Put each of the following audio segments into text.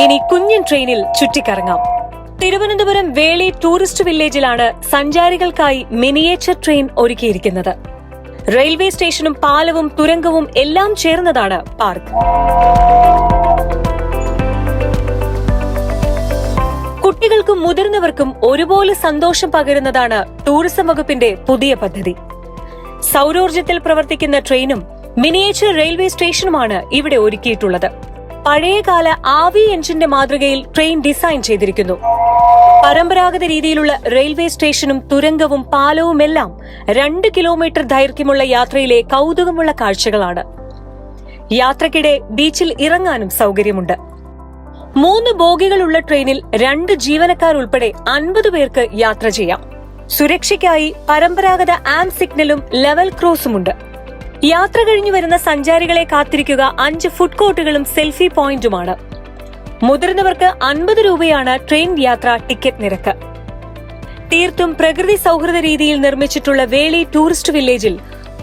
ഇനി കുഞ്ഞൻ ട്രെയിനിൽ ചുറ്റിക്കറങ്ങാം. തിരുവനന്തപുരം വേളി tourist വില്ലേജിലാണ് സഞ്ചാരികൾക്കായി miniature train ഒരുക്കിയിരിക്കുന്നത്. റെയിൽവേ സ്റ്റേഷനും പാലവും തുരങ്കവും എല്ലാം ചേർന്നതാണ് പാർക്ക്. കുട്ടികൾക്കും മുതിർന്നവർക്കും ഒരുപോലെ സന്തോഷം പകരുന്നതാണ് ടൂറിസം വകുപ്പിന്റെ പുതിയ പദ്ധതി. സൗരോർജ്ജത്തിൽ പ്രവർത്തിക്കുന്ന ട്രെയിനും മിനിയേച്ചർ റെയിൽവേ സ്റ്റേഷനുമാണ് ഇവിടെ ഒരുക്കിയിട്ടുള്ളത്. പഴയകാല ആവി എഞ്ചിന്റെ മാതൃകയിൽ ട്രെയിൻ ഡിസൈൻ ചെയ്തിരിക്കുന്നു. പരമ്പരാഗത രീതിയിലുള്ള റെയിൽവേ സ്റ്റേഷനും തുരങ്കവും പാലവുമെല്ലാം 2 കിലോമീറ്റർ ദൈർഘ്യമുള്ള യാത്രയിലെ കൗതുകമുള്ള കാഴ്ചകളാണ്. യാത്രക്കിടെ ബീച്ചിൽ ഇറങ്ങാനും സൗകര്യമുണ്ട്. 3 ബോഗികളുള്ള ട്രെയിനിൽ 2 ജീവനക്കാർ ഉൾപ്പെടെ 50 പേർക്ക് യാത്ര ചെയ്യാം. സുരക്ഷയ്ക്കായി പരമ്പരാഗത ആം സിഗ്നലും ലെവൽ ക്രോസുമുണ്ട്. യാത്ര കഴിഞ്ഞു വരുന്ന സഞ്ചാരികളെ കാത്തിരിക്കുക 5 ഫുഡ് കോർട്ടുകളും സെൽഫി പോയിന്റുമാണ്. മുതിർന്നവർക്ക് 50 രൂപയാണ് ട്രെയിൻ യാത്രാ ടിക്കറ്റ് നിരക്ക്. തീർത്തും പ്രകൃതി സൗഹൃദ രീതിയിൽ നിർമ്മിച്ചിട്ടുള്ള വേളി ടൂറിസ്റ്റ് വില്ലേജിൽ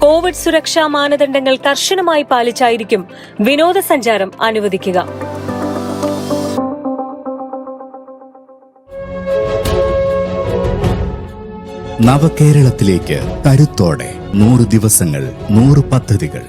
കോവിഡ് സുരക്ഷാ മാനദണ്ഡങ്ങൾ കർശനമായി പാലിച്ചായിരിക്കും വിനോദസഞ്ചാരം അനുവദിക്കുക. നവകേരളത്തിലേക്ക് കരുത്തോടെ 100 ദിവസങ്ങൾ 100 പദ്ധതികൾ.